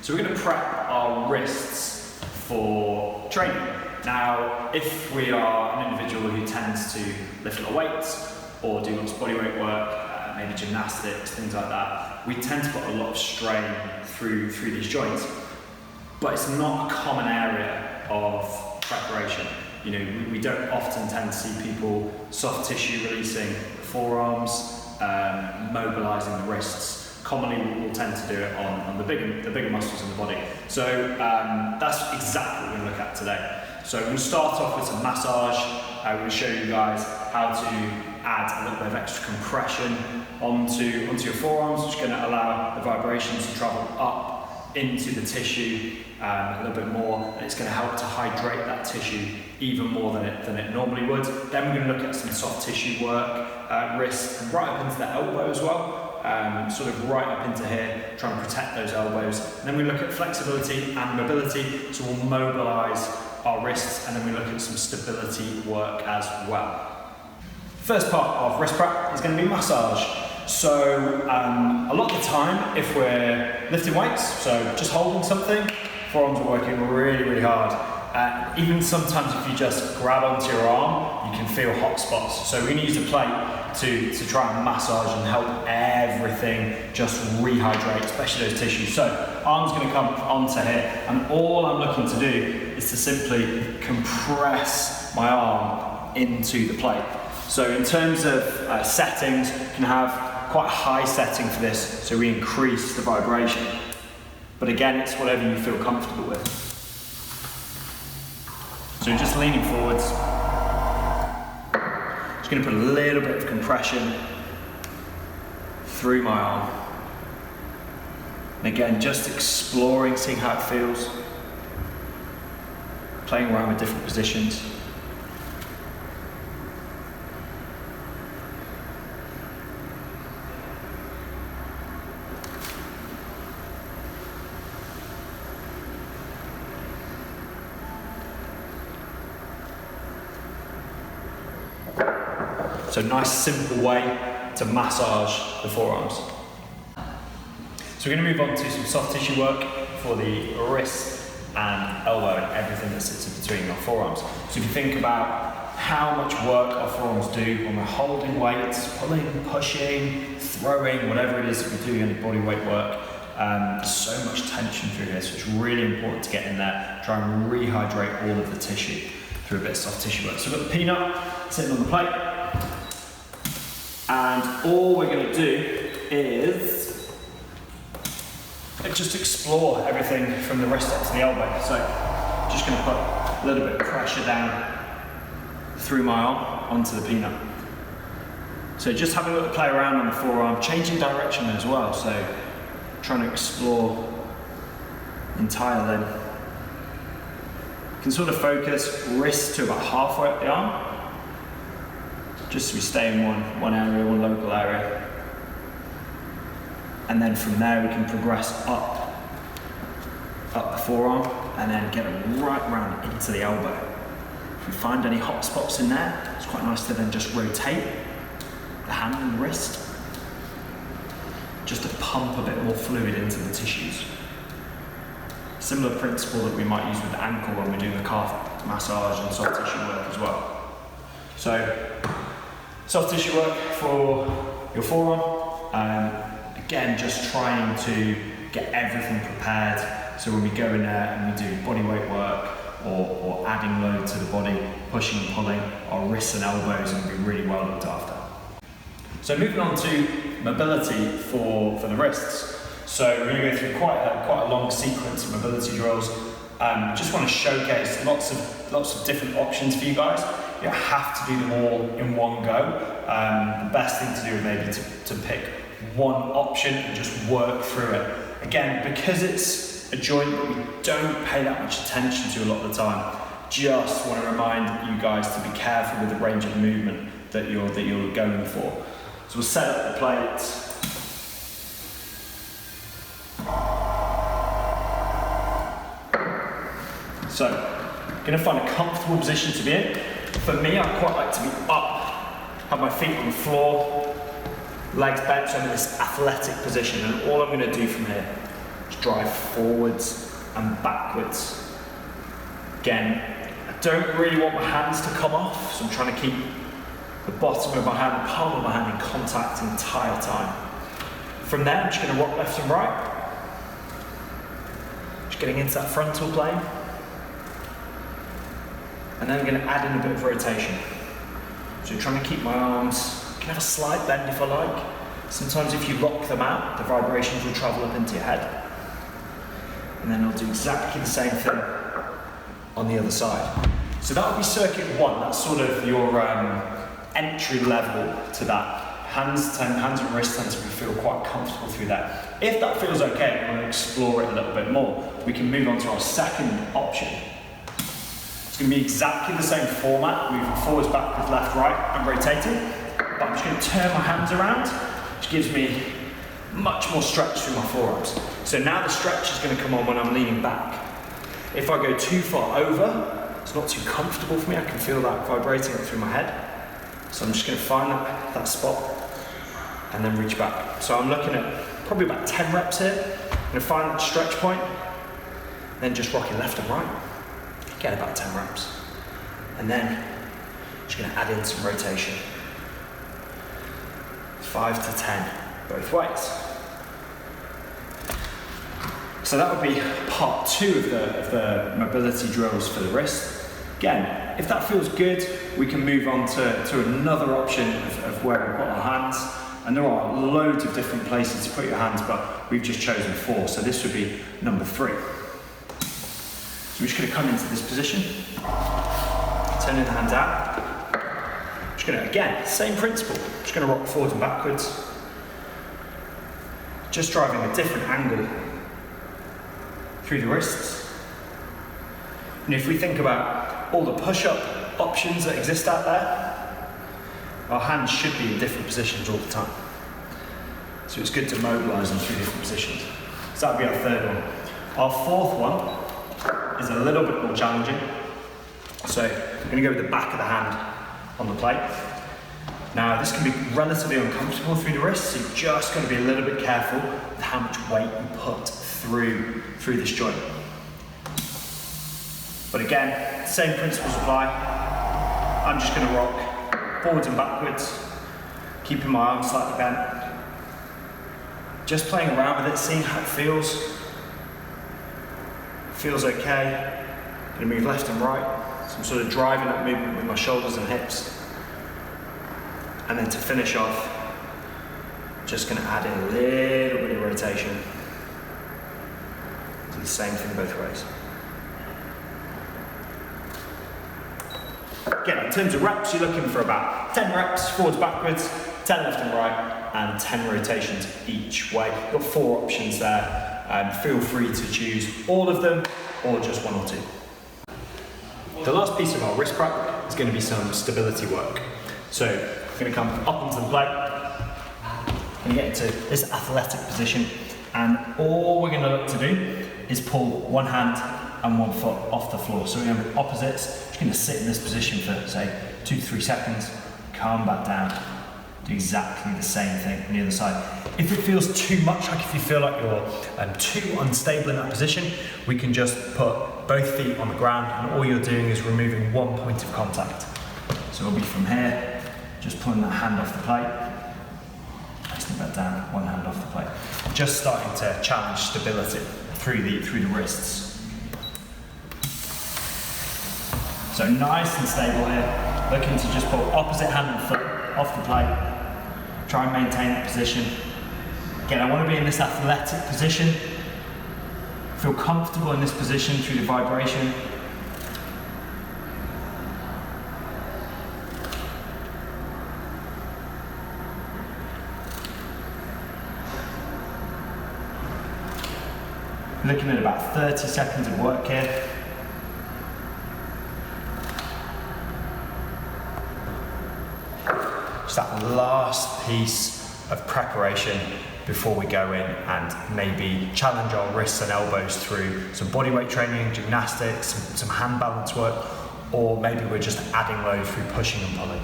So we're going to prep our wrists for training. Now, if we are an individual who tends to lift a lot of weights or do lots of bodyweight work, maybe gymnastics, things like that, we tend to put a lot of strain through these joints. But it's not a common area of preparation. You know, we don't often tend to see people soft tissue releasing the forearms, mobilizing the wrists. Commonly, we'll tend to do it on the bigger muscles in the body. So that's exactly what we're going to look at today. So we'll start off with some massage. I'm going to show you guys how to add a little bit of extra compression onto your forearms, which is going to allow the vibrations to travel up into the tissue a little bit more, and it's going to help to hydrate that tissue even more than it normally would. Then we're going to look at some soft tissue work, wrist, and right up into the elbow as well. Sort of right up into here, trying to protect those elbows. And then we look at flexibility and mobility, so we'll mobilise our wrists, and then we look at some stability work as well. First part of wrist prep is going to be massage. So a lot of the time, if we're lifting weights, so just holding something, forearms are working really, really hard. Even sometimes if you just grab onto your arm, you can feel hot spots. So we're going to use a plate to try and massage and help everything just rehydrate, especially those tissues. So arm's going to come onto here, and all I'm looking to do is to simply compress my arm into the plate. So in terms of settings, you can have quite a high setting for this, so we increase the vibration. But again, it's whatever you feel comfortable with. So just leaning forwards. Just going to put a little bit of compression through my arm. And again, just exploring, seeing how it feels. Playing around with different positions. So nice simple way to massage the forearms. So we're going to move on to some soft tissue work for the wrist and elbow and everything that sits in between our forearms. So if you think about how much work our forearms do when we're holding weights, pulling, pushing, throwing, whatever it is that we're doing any body weight work, there's so much tension through here, so it's really important to get in there, try and rehydrate all of the tissue through a bit of soft tissue work. So we've got the peanut sitting on the plate. And all we're going to do is just explore everything from the wrist up to the elbow. So just going to put a little bit of pressure down through my arm onto the peanut. So just having a little play around on the forearm, changing direction as well. So trying to explore the entire limb. You can sort of focus wrist to about halfway up the arm. Just so we stay in one area, one local area. And then from there we can progress up the forearm and then get it right round into the elbow. If we find any hot spots in there, it's quite nice to then just rotate the hand and the wrist, just to pump a bit more fluid into the tissues. Similar principle that we might use with the ankle when we're doing the calf massage and soft tissue work as well. So, soft tissue work for your forearm. Again, just trying to get everything prepared. So when we go in there and we do body weight work or adding load to the body, pushing and pulling, our wrists and elbows are going to be really well looked after. So moving on to mobility for the wrists. So we're going to go through quite a long sequence of mobility drills. Just want to showcase lots of different options for you guys. You don't have to do them all in one go. The best thing to do is maybe to pick one option and just work through it. Again, because it's a joint that we don't pay that much attention to a lot of the time, just want to remind you guys to be careful with the range of movement that you're going for. So we'll set up the plate. So, going to find a comfortable position to be in. For me, I quite like to be up, have my feet on the floor, legs bent, so I'm in this athletic position, and all I'm going to do from here is drive forwards and backwards. Again, I don't really want my hands to come off, so I'm trying to keep the bottom of my hand, the palm of my hand in contact the entire time. From there, I'm just going to rock left and right. Just getting into that frontal plane. And then I'm going to add in a bit of rotation. So you're trying to keep my arms, you can have a slight bend if I like. Sometimes if you lock them out, the vibrations will travel up into your head. And then I'll do exactly the same thing on the other side. So that would be circuit one. That's sort of your entry level to that. Hands and wrists tend to feel quite comfortable through that. If that feels okay, and we want to explore it a little bit more, we can move on to our second option. It's going to be exactly the same format, moving forwards, backwards, left, right, and rotating. But I'm just going to turn my hands around, which gives me much more stretch through my forearms. So now the stretch is going to come on when I'm leaning back. If I go too far over, it's not too comfortable for me. I can feel that vibrating up through my head. So I'm just going to find that spot and then reach back. So I'm looking at probably about 10 reps here. I'm going to find that stretch point, then just rocking left and right. Get about 10 reps. And then just going to add in some rotation. 5 to 10, both ways. So that would be part two of the mobility drills for the wrist. Again, if that feels good, we can move on to another option of where we put our hands. And there are loads of different places to put your hands, but we've just chosen 4. So this would be number 3. So we're just going to come into this position, turning the hands out. Just going to, again, same principle. Just going to rock forwards and backwards. Just driving a different angle through the wrists. And if we think about all the push-up options that exist out there, our hands should be in different positions all the time. So it's good to mobilise them through different positions. So that would be our third one. Our fourth one is a little bit more challenging. So I'm going to go with the back of the hand on the plate. Now this can be relatively uncomfortable through the wrists, so you've just got to be a little bit careful with how much weight you put through this joint. But again, same principles apply. I'm just going to rock forwards and backwards, keeping my arms slightly bent. Just playing around with it, seeing how it feels. Feels okay. Going to move left and right. So I'm sort of driving that movement with my shoulders and hips. And then to finish off, just going to add in a little bit of rotation. Do the same thing both ways. Again, in terms of reps, you're looking for about 10 reps, forwards, backwards, 10 left and right, and 10 rotations each way. You've got 4 options there. Feel free to choose all of them or just 1 or 2. The last piece of our wrist prep is going to be some stability work. So I'm going to come up onto the plate, and get into this athletic position, and all we're going to look to do is pull one hand and 1 foot off the floor. So we're going to have opposites. Just going to sit in this position for say 2 to 3 seconds, calm back down, do exactly the same thing on the other side. If it feels too much, like if you feel like you're too unstable in that position, we can just put both feet on the ground, and all you're doing is removing 1 point of contact. So it'll be from here, just pulling that hand off the plate, placing that down, 1 hand off the plate. Just starting to challenge stability through the wrists. So nice and stable here, looking to just pull opposite hand and foot off the plate, try and maintain that position. Again, I want to be in this athletic position, feel comfortable in this position through the vibration. Looking at about 30 seconds of work here. Just that last piece of preparation before we go in and maybe challenge our wrists and elbows through some bodyweight training, gymnastics, some hand balance work, or maybe we're just adding load through pushing and pulling.